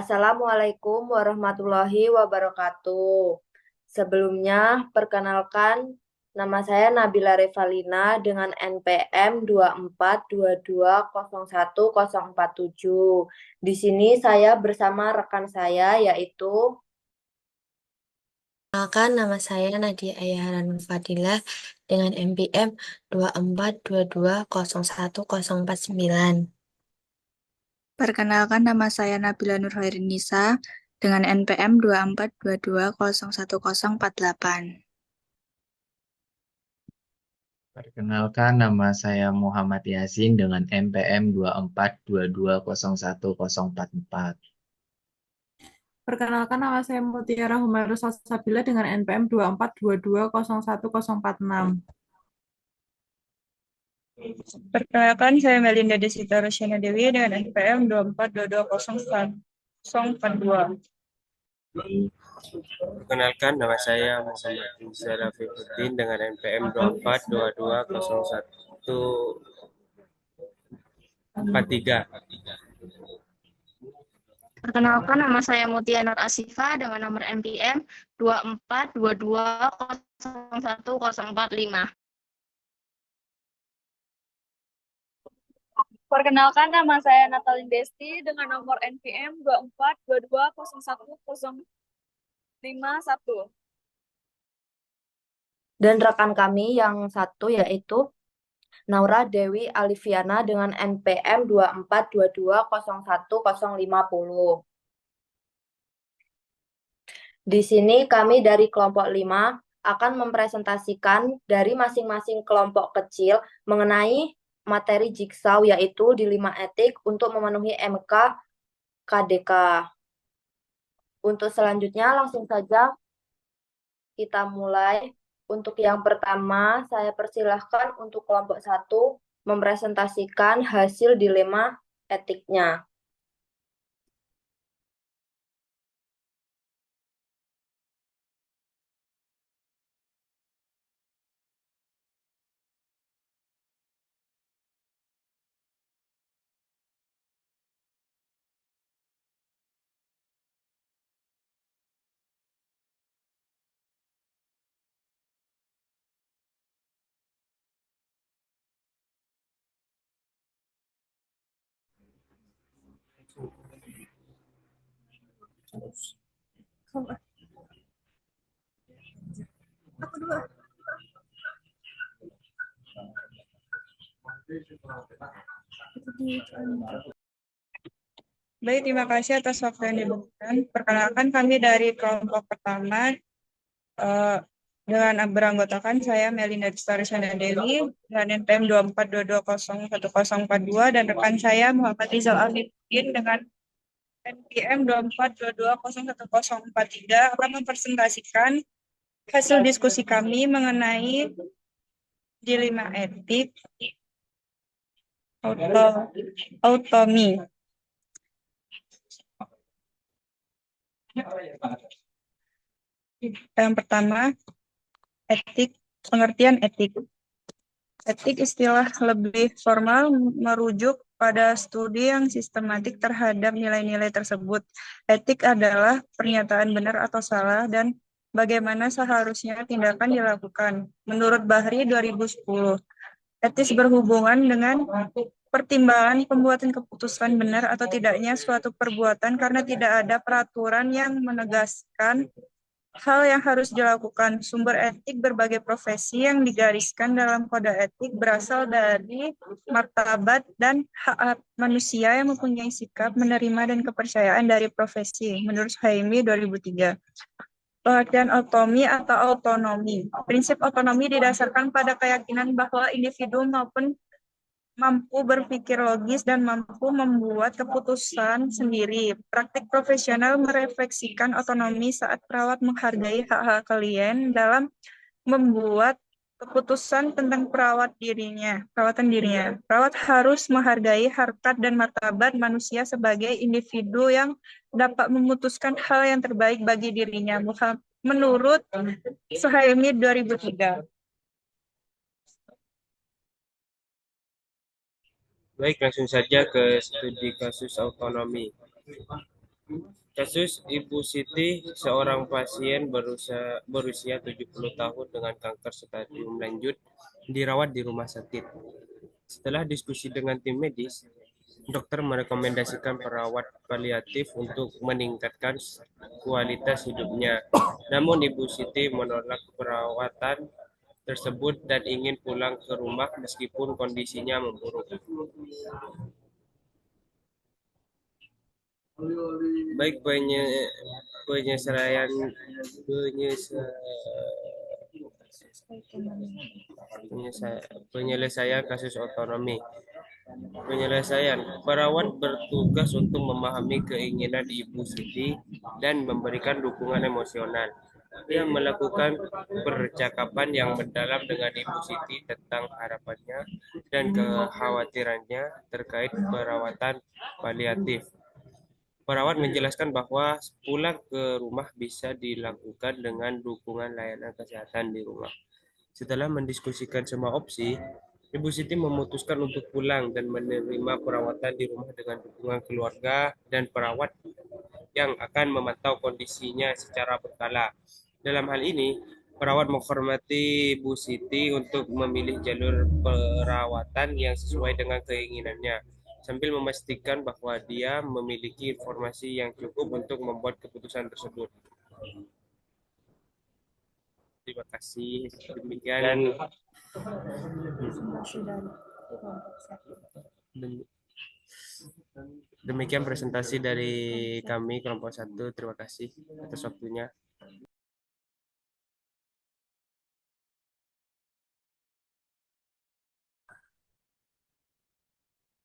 Assalamualaikum warahmatullahi wabarakatuh. Sebelumnya, perkenalkan nama saya Nabila Revalina dengan NPM 2422010047. Di sini saya bersama rekan saya yaitu Perkenalkan, nama saya Nadia Ayaharan Fadilah dengan NPM 2422010049. Perkenalkan, nama saya Nabila Nurhairinisa dengan NPM 2422010048. Perkenalkan, nama saya Muhammad Yasin dengan NPM 2422010044. Perkenalkan, nama saya Mutiara Humayra Salsabila dengan NPM 2422010046. Perkenalkan, saya Melinda Desita Rosyana Dewi dengan NPM 24220142. Perkenalkan, nama saya Muhammad Rizal Rafiquddin dengan NPM 24220143. Perkenalkan, nama saya Mutia Nur Asifa dengan nomor NPM 2422010045. Perkenalkan, nama saya Natalin Desti dengan nomor NPM 2422010151. dan rekan kami yang satu yaitu Naura Dewi Alifiana dengan NPM 2422010050. Di sini kami dari kelompok 5 akan mempresentasikan dari masing-masing kelompok kecil mengenai materi jigsaw yaitu dilema etik untuk memenuhi MK KDK. Untuk selanjutnya langsung saja kita mulai. Untuk yang pertama saya persilahkan untuk kelompok 1 mempresentasikan hasil dilema etiknya. Baik, terima kasih atas waktu yang diberikan. Perkenalkan, kami dari kelompok pertama dengan beranggotakan saya Melinda Rosyana Dewi dengan NPM 2422010042 dan rekan saya Muhammad Rizal Alifin dengan NPM 2422010043 akan mempresentasikan hasil diskusi kami mengenai dilema etik autonomi. Yang pertama, etik, pengertian etik. Etik istilah lebih formal merujuk pada studi yang sistematik terhadap nilai-nilai tersebut. Etik adalah pernyataan benar atau salah dan bagaimana seharusnya tindakan dilakukan. Menurut Bahri 2010, etis berhubungan dengan pertimbangan pembuatan keputusan benar atau tidaknya suatu perbuatan karena tidak ada peraturan yang menegaskan hal yang harus dilakukan. Sumber etik berbagai profesi yang digariskan dalam kode etik berasal dari martabat dan hak manusia yang mempunyai sikap menerima dan kepercayaan dari profesi. Menurut Haimi 2003. Pengertian otomi atau autonomi. Prinsip otonomi didasarkan pada keyakinan bahwa individu mampu berpikir logis dan mampu membuat keputusan sendiri. Praktik profesional merefleksikan otonomi saat perawat menghargai hak-hak klien dalam membuat keputusan tentang perawatan dirinya. Perawat harus menghargai harkat dan martabat manusia sebagai individu yang dapat memutuskan hal yang terbaik bagi dirinya. Menurut Suhaimi 2003. Baik, langsung saja ke studi kasus autonomi. Kasus Ibu Siti, seorang pasien berusia 70 tahun dengan kanker stadium lanjut, dirawat di rumah sakit. Setelah diskusi dengan tim medis, dokter merekomendasikan perawat paliatif untuk meningkatkan kualitas hidupnya. Namun Ibu Siti menolak perawatan tersebut dan ingin pulang ke rumah meskipun kondisinya memburuk. Baik penyelesaian kasus otonomi. Perawat bertugas untuk memahami keinginan Ibu Siti dan memberikan dukungan emosional. Dia melakukan percakapan yang mendalam dengan Ibu Siti tentang harapannya dan kekhawatirannya terkait perawatan paliatif. Perawat menjelaskan bahwa pulang ke rumah bisa dilakukan dengan dukungan layanan kesehatan di rumah. Setelah mendiskusikan semua opsi, Ibu Siti memutuskan untuk pulang dan menerima perawatan di rumah dengan dukungan keluarga dan perawat yang akan memantau kondisinya secara berkala. Dalam hal ini, perawat menghormati Ibu Siti untuk memilih jalur perawatan yang sesuai dengan keinginannya, sambil memastikan bahwa dia memiliki informasi yang cukup untuk membuat keputusan tersebut. Terima kasih. Demikian presentasi dari kami kelompok 1. Terima kasih atas waktunya.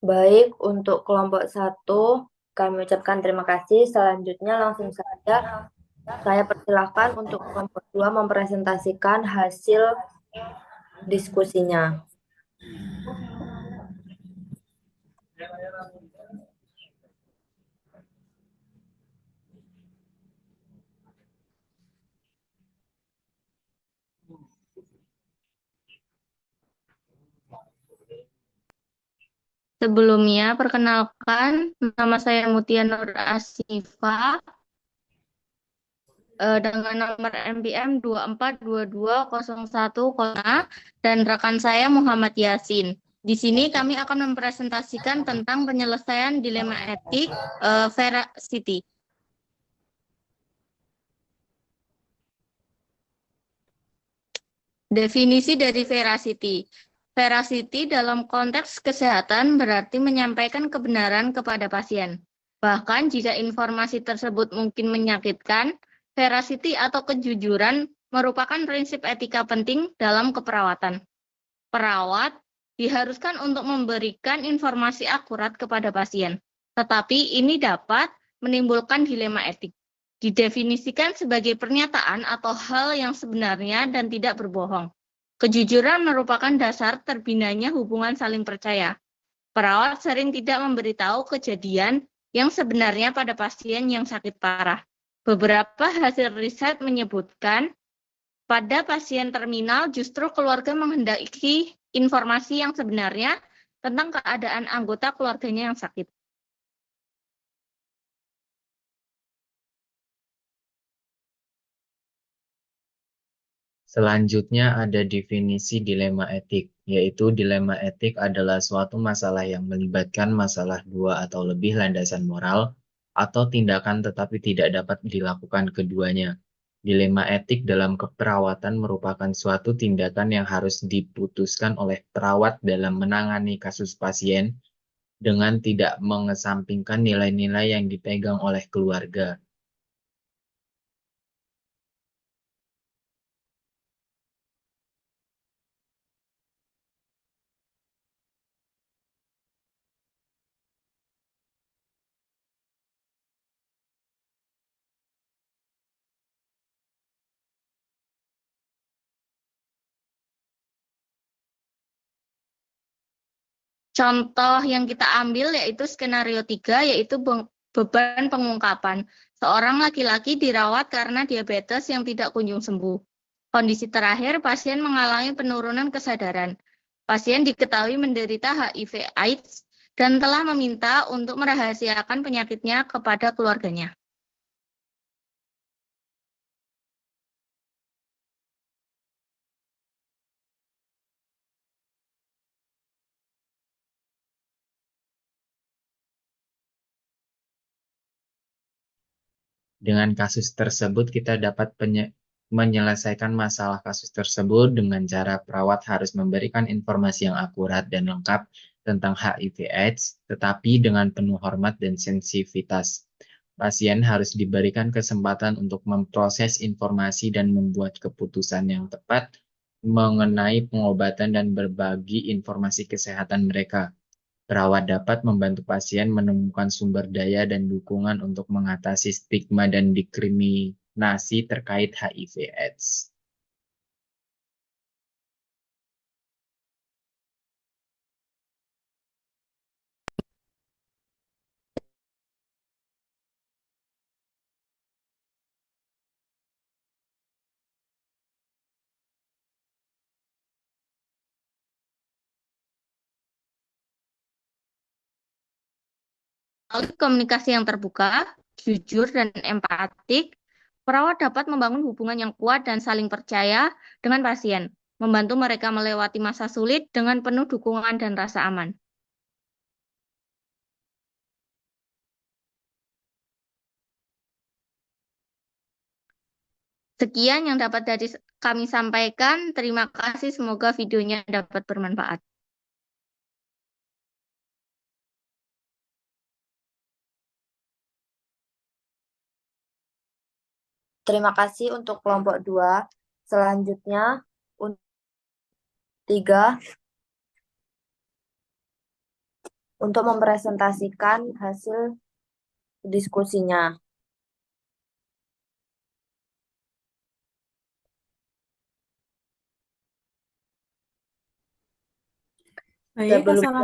Baik, untuk kelompok 1 kami ucapkan terima kasih. Selanjutnya langsung saja saya persilahkan untuk kelompok 2 mempresentasikan hasil diskusinya. Sebelumnya, perkenalkan, nama saya Mutia Nur Asifa dengan nomor NPM 242201 dan rekan saya Muhammad Yasin. Di sini kami akan mempresentasikan tentang penyelesaian dilema etik veracity. Definisi dari veracity. Veracity dalam konteks kesehatan berarti menyampaikan kebenaran kepada pasien. Bahkan jika informasi tersebut mungkin menyakitkan, veracity atau kejujuran merupakan prinsip etika penting dalam keperawatan. Perawat diharuskan untuk memberikan informasi akurat kepada pasien, tetapi ini dapat menimbulkan dilema etik. Didefinisikan sebagai pernyataan atau hal yang sebenarnya dan tidak berbohong. Kejujuran merupakan dasar terbinanya hubungan saling percaya. Perawat sering tidak memberitahu kejadian yang sebenarnya pada pasien yang sakit parah. Beberapa hasil riset menyebutkan pada pasien terminal justru keluarga menghendaki informasi yang sebenarnya tentang keadaan anggota keluarganya yang sakit. Selanjutnya ada definisi dilema etik, yaitu dilema etik adalah suatu masalah yang melibatkan masalah dua atau lebih landasan moral atau tindakan tetapi tidak dapat dilakukan keduanya. Dilema etik dalam keperawatan merupakan suatu tindakan yang harus diputuskan oleh perawat dalam menangani kasus pasien dengan tidak mengesampingkan nilai-nilai yang dipegang oleh keluarga. Contoh yang kita ambil yaitu skenario 3, yaitu beban pengungkapan. Seorang laki-laki dirawat karena diabetes yang tidak kunjung sembuh. Kondisi terakhir, pasien mengalami penurunan kesadaran. Pasien diketahui menderita HIV/AIDS dan telah meminta untuk merahasiakan penyakitnya kepada keluarganya. Dengan kasus tersebut, kita dapat menyelesaikan masalah kasus tersebut dengan cara perawat harus memberikan informasi yang akurat dan lengkap tentang HIV/AIDS, tetapi dengan penuh hormat dan sensitivitas. Pasien harus diberikan kesempatan untuk memproses informasi dan membuat keputusan yang tepat mengenai pengobatan dan berbagi informasi kesehatan mereka. Perawat dapat membantu pasien menemukan sumber daya dan dukungan untuk mengatasi stigma dan diskriminasi terkait HIV/AIDS. Melalui komunikasi yang terbuka, jujur, dan empatik, perawat dapat membangun hubungan yang kuat dan saling percaya dengan pasien, membantu mereka melewati masa sulit dengan penuh dukungan dan rasa aman. Sekian yang dapat kami sampaikan. Terima kasih, semoga videonya dapat bermanfaat. Terima kasih untuk kelompok 2. Selanjutnya, 3 untuk mempresentasikan hasil diskusinya. Baik, Sebelumnya,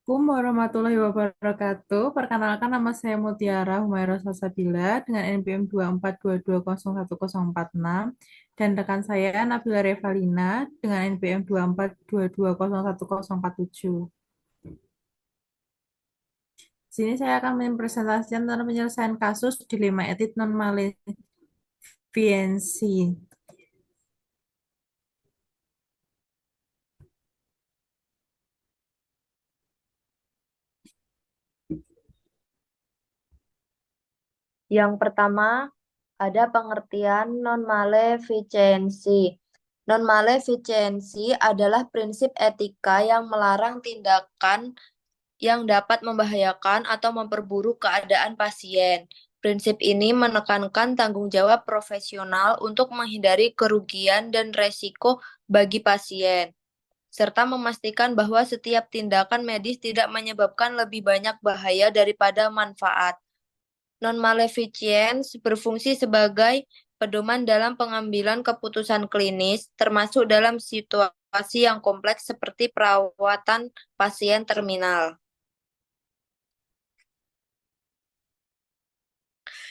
Assalamualaikum warahmatullahi wabarakatuh. Perkenalkan, nama saya Mutiara Humaira Salsabila dengan NPM 2422010046 dan rekan saya Nabila Revalina dengan NPM 2422010047. Di sini saya akan mempresentasikan tentang penyelesaian kasus dilema etik non-malefiensi. yang pertama ada pengertian non-maleficensi. Non-maleficensi adalah prinsip etika yang melarang tindakan yang dapat membahayakan atau memperburuk keadaan pasien. Prinsip ini menekankan tanggung jawab profesional untuk menghindari kerugian dan resiko bagi pasien, serta memastikan bahwa setiap tindakan medis tidak menyebabkan lebih banyak bahaya daripada manfaat. Non-maleficence berfungsi sebagai pedoman dalam pengambilan keputusan klinis, termasuk dalam situasi yang kompleks seperti perawatan pasien terminal.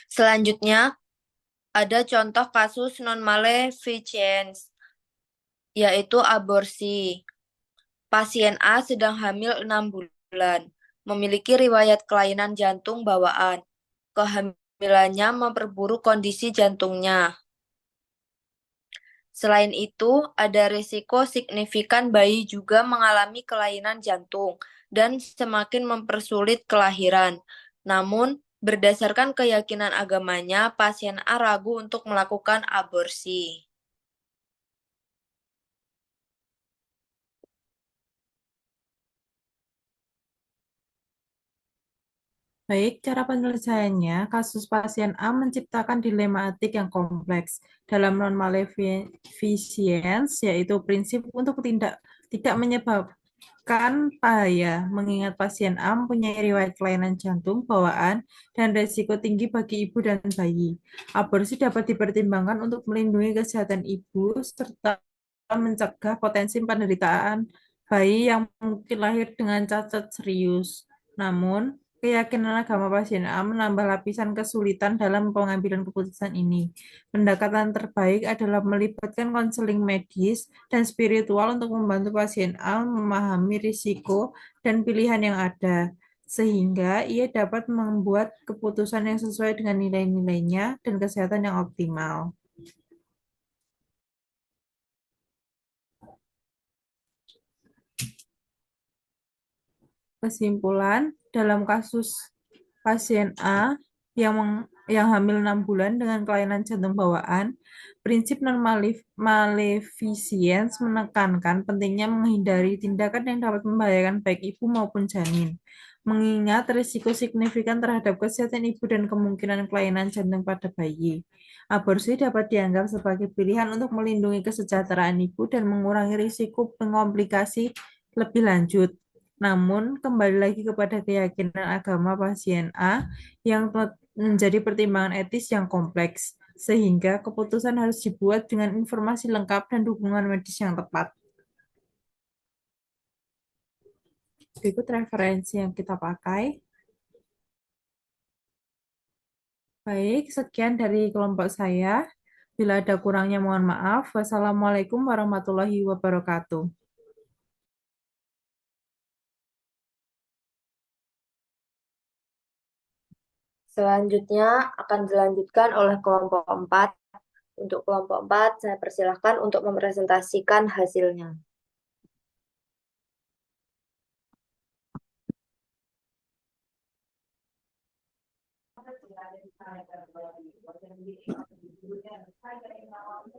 Selanjutnya, ada contoh kasus non-maleficence, yaitu aborsi. Pasien A sedang hamil 6 bulan, memiliki riwayat kelainan jantung bawaan. Kehamilannya memperburuk kondisi jantungnya. Selain itu, ada risiko signifikan bayi juga mengalami kelainan jantung dan semakin mempersulit kelahiran. Namun, berdasarkan keyakinan agamanya, pasien A ragu untuk melakukan aborsi. Baik, cara penyelesaiannya, kasus pasien A menciptakan dilema etik yang kompleks dalam non-maleficence, yaitu prinsip untuk tidak menyebabkan bahaya, mengingat pasien A mempunyai riwayat kelainan jantung bawaan dan risiko tinggi bagi ibu dan bayi. Aborsi dapat dipertimbangkan untuk melindungi kesehatan ibu serta mencegah potensi penderitaan bayi yang mungkin lahir dengan cacat serius. Namun, keyakinan agama pasien A menambah lapisan kesulitan dalam pengambilan keputusan ini. Pendekatan terbaik adalah melibatkan konseling medis dan spiritual untuk membantu pasien A memahami risiko dan pilihan yang ada, sehingga ia dapat membuat keputusan yang sesuai dengan nilai-nilainya dan kesehatan yang optimal. Kesimpulan, dalam kasus pasien A yang hamil 6 bulan dengan kelainan jantung bawaan, prinsip non-maleficence menekankan pentingnya menghindari tindakan yang dapat membahayakan baik ibu maupun janin. Mengingat risiko signifikan terhadap kesehatan ibu dan kemungkinan kelainan jantung pada bayi. Aborsi dapat dianggap sebagai pilihan untuk melindungi kesejahteraan ibu dan mengurangi risiko komplikasi lebih lanjut. Namun, kembali lagi kepada keyakinan agama pasien A yang menjadi pertimbangan etis yang kompleks, sehingga keputusan harus dibuat dengan informasi lengkap dan dukungan medis yang tepat. Berikut referensi yang kita pakai. Baik, sekian dari kelompok saya. Bila ada kurangnya mohon maaf. Wassalamualaikum warahmatullahi wabarakatuh. Selanjutnya akan dilanjutkan oleh kelompok 4. Untuk kelompok 4, saya persilahkan untuk mempresentasikan hasilnya.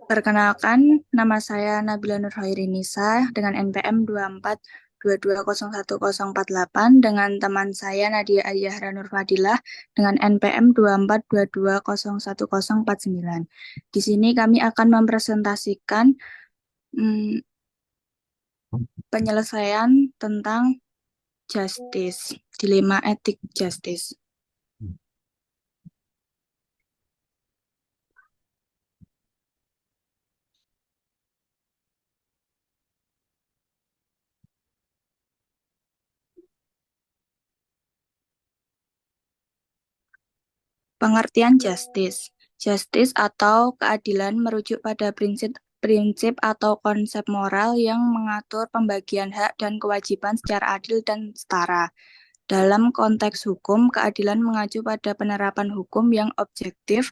Perkenalkan, nama saya Nabila Nurhairinisa dengan NPM 2422011048 dengan teman saya Nadia Ayahra Nurfadilah dengan NPM 2422011049. Di sini kami akan mempresentasikan penyelesaian tentang justice, dilema etik justice. Pengertian justice. Justice atau keadilan merujuk pada prinsip atau konsep moral yang mengatur pembagian hak dan kewajiban secara adil dan setara. Dalam konteks hukum, keadilan mengacu pada penerapan hukum yang objektif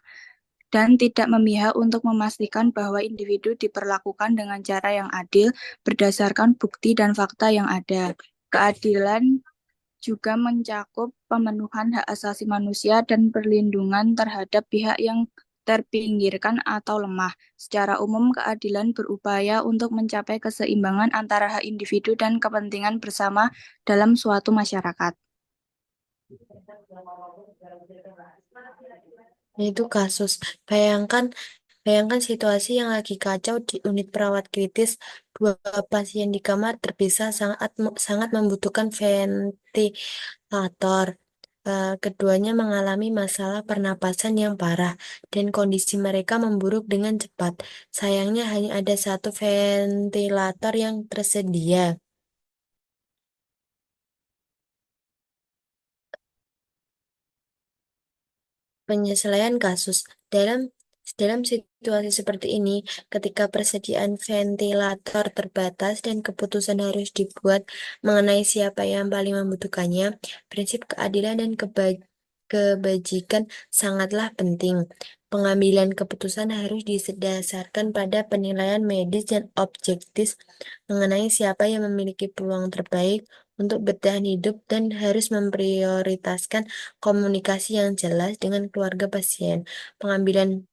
dan tidak memihak untuk memastikan bahwa individu diperlakukan dengan cara yang adil berdasarkan bukti dan fakta yang ada. Keadilan juga mencakup pemenuhan hak asasi manusia dan perlindungan terhadap pihak yang terpinggirkan atau lemah. Secara umum, keadilan berupaya untuk mencapai keseimbangan antara hak individu dan kepentingan bersama dalam suatu masyarakat. Itu kasus. Bayangkan situasi yang lagi kacau di unit perawat kritis. Dua pasien di kamar terpisah sangat membutuhkan ventilator. Keduanya mengalami masalah pernapasan yang parah dan kondisi mereka memburuk dengan cepat. Sayangnya hanya ada satu ventilator yang tersedia. Penyesuaian kasus. Dalam situasi seperti ini, ketika persediaan ventilator terbatas dan keputusan harus dibuat mengenai siapa yang paling membutuhkannya, prinsip keadilan dan kebajikan sangatlah penting. Pengambilan keputusan harus didasarkan pada penilaian medis dan objektif mengenai siapa yang memiliki peluang terbaik untuk bertahan hidup dan harus memprioritaskan komunikasi yang jelas dengan keluarga pasien. Pengambilan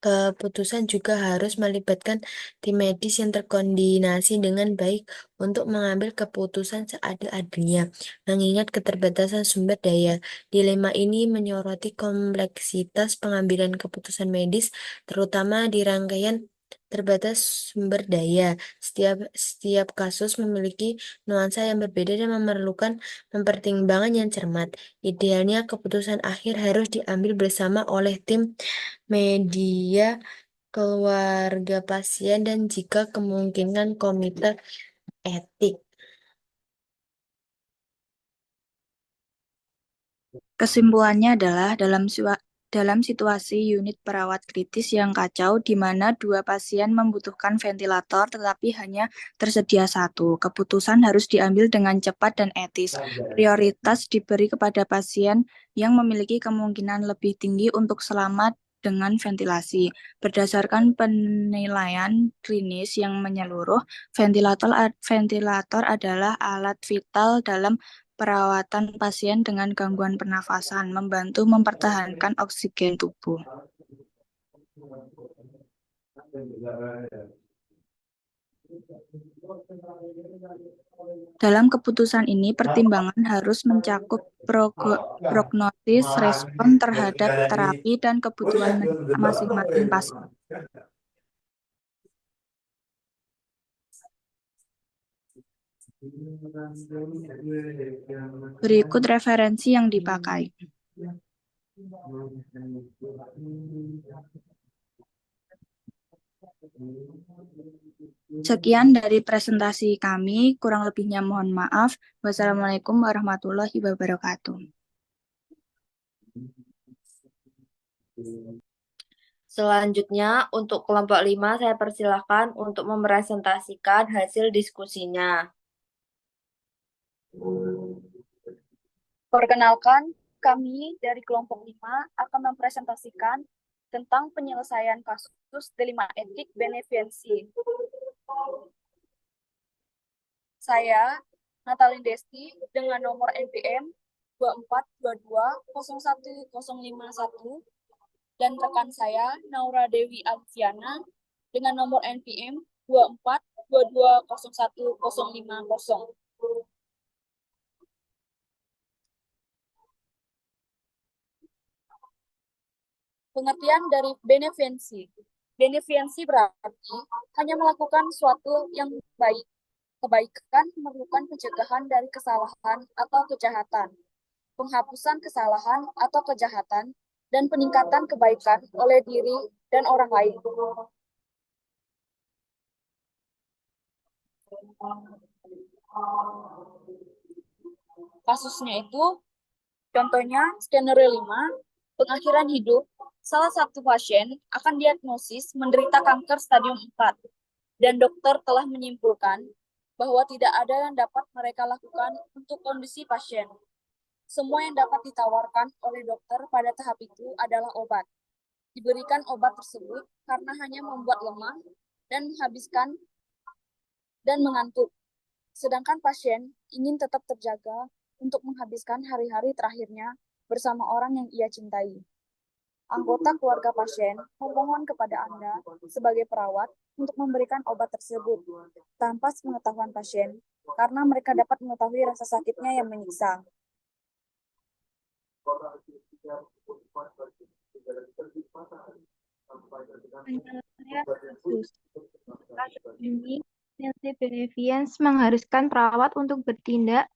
keputusan juga harus melibatkan tim medis yang terkoordinasi dengan baik untuk mengambil keputusan seadil-adilnya, mengingat keterbatasan sumber daya. Dilema ini menyoroti kompleksitas pengambilan keputusan medis, terutama di rangkaian terbatas sumber daya. Setiap kasus memiliki nuansa yang berbeda dan memerlukan mempertimbangkan yang cermat. Idealnya keputusan akhir harus diambil bersama oleh tim media, keluarga pasien, dan jika kemungkinan komite etik. Kesimpulannya adalah dalam situasi unit perawat kritis yang kacau di mana dua pasien membutuhkan ventilator tetapi hanya tersedia satu, keputusan harus diambil dengan cepat dan etis. Prioritas diberi kepada pasien yang memiliki kemungkinan lebih tinggi untuk selamat dengan ventilasi. Berdasarkan penilaian klinis yang menyeluruh, ventilator adalah alat vital dalam perawatan pasien dengan gangguan pernafasan, membantu mempertahankan oksigen tubuh. Dalam keputusan ini, pertimbangan harus mencakup prognosis, respon terhadap terapi, dan kebutuhan masing-masing pasien. Berikut referensi yang dipakai. Sekian dari presentasi kami, kurang lebihnya mohon maaf. Wassalamualaikum warahmatullahi wabarakatuh. Selanjutnya, untuk kelompok 5, saya persilahkan untuk mempresentasikan hasil diskusinya. Perkenalkan, kami dari kelompok 5 akan mempresentasikan tentang penyelesaian kasus dilema etik benefiensi. Saya, Natalin Desti, dengan nomor NPM 24220101 dan rekan saya, Naura Dewi Alfiana, dengan nomor NPM 24220150. Pengertian dari benefiensi. Benefiensi berarti hanya melakukan suatu yang baik. Kebaikan memerlukan pencegahan dari kesalahan atau kejahatan, penghapusan kesalahan atau kejahatan, dan peningkatan kebaikan oleh diri dan orang lain. Kasusnya itu, contohnya skenario 5, pengakhiran hidup, salah satu pasien akan diagnosis menderita kanker stadium 4, dan dokter telah menyimpulkan bahwa tidak ada yang dapat mereka lakukan untuk kondisi pasien. Semua yang dapat ditawarkan oleh dokter pada tahap itu adalah obat. Diberikan obat tersebut karena hanya membuat lemah dan menghabiskan dan mengantuk. Sedangkan pasien ingin tetap terjaga untuk menghabiskan hari-hari terakhirnya bersama orang yang ia cintai. Anggota keluarga pasien memohon kepada Anda sebagai perawat untuk memberikan obat tersebut tanpa sepengetahuan pasien, karena mereka dapat mengetahui rasa sakitnya yang menyiksa. Kasus ini, benefience mengharuskan perawat untuk bertindak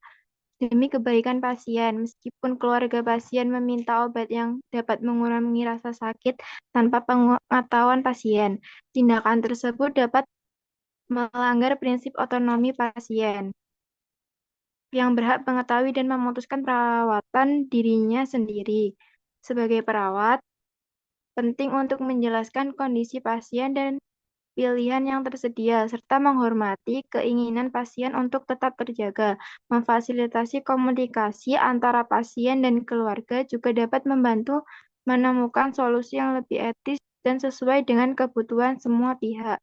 demi kebaikan pasien, meskipun keluarga pasien meminta obat yang dapat mengurangi rasa sakit tanpa pengetahuan pasien. Tindakan tersebut dapat melanggar prinsip otonomi pasien yang berhak mengetahui dan memutuskan perawatan dirinya sendiri. Sebagai perawat, penting untuk menjelaskan kondisi pasien dan pilihan yang tersedia, serta menghormati keinginan pasien untuk tetap terjaga. Memfasilitasi komunikasi antara pasien dan keluarga juga dapat membantu menemukan solusi yang lebih etis dan sesuai dengan kebutuhan semua pihak.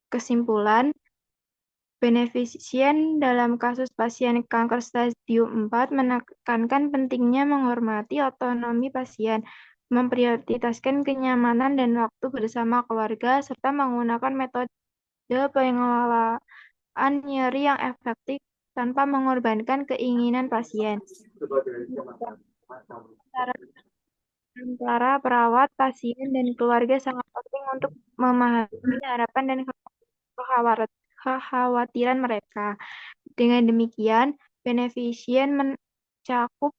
Kesimpulan, beneficien dalam kasus pasien kanker stadium 4 menekankan pentingnya menghormati otonomi pasien, memprioritaskan kenyamanan dan waktu bersama keluarga, serta menggunakan metode pengelolaan nyeri yang efektif tanpa mengorbankan keinginan pasien. Antara perawat, pasien, dan keluarga sangat penting untuk memahami harapan dan kekhawatiran mereka. Dengan demikian, beneficien mencakup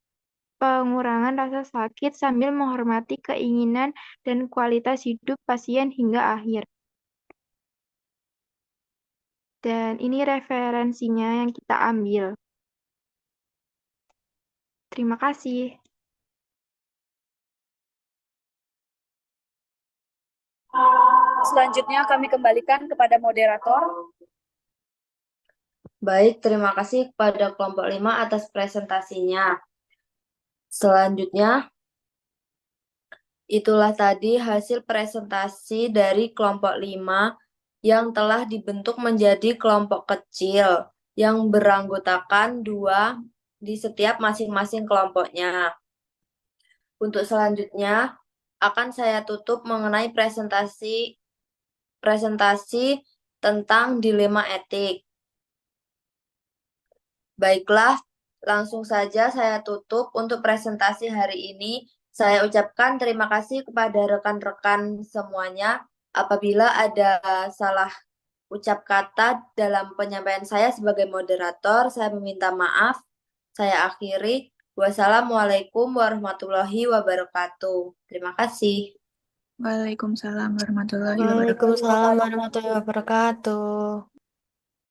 pengurangan rasa sakit sambil menghormati keinginan dan kualitas hidup pasien hingga akhir. Dan ini referensinya yang kita ambil. Terima kasih. Selanjutnya kami kembalikan kepada moderator. Baik, terima kasih kepada kelompok 5 atas presentasinya. Selanjutnya, itulah tadi hasil presentasi dari kelompok 5 yang telah dibentuk menjadi kelompok kecil yang beranggotakan 2 di setiap masing-masing kelompoknya. Untuk selanjutnya, akan saya tutup mengenai presentasi tentang dilema etik. Baiklah, langsung saja saya tutup untuk presentasi hari ini. Saya ucapkan terima kasih kepada rekan-rekan semuanya. Apabila ada salah ucap kata dalam penyampaian saya sebagai moderator, saya meminta maaf. Saya akhiri. Wassalamualaikum warahmatullahi wabarakatuh. Terima kasih. Waalaikumsalam warahmatullahi wabarakatuh. Waalaikumsalam warahmatullahi wabarakatuh.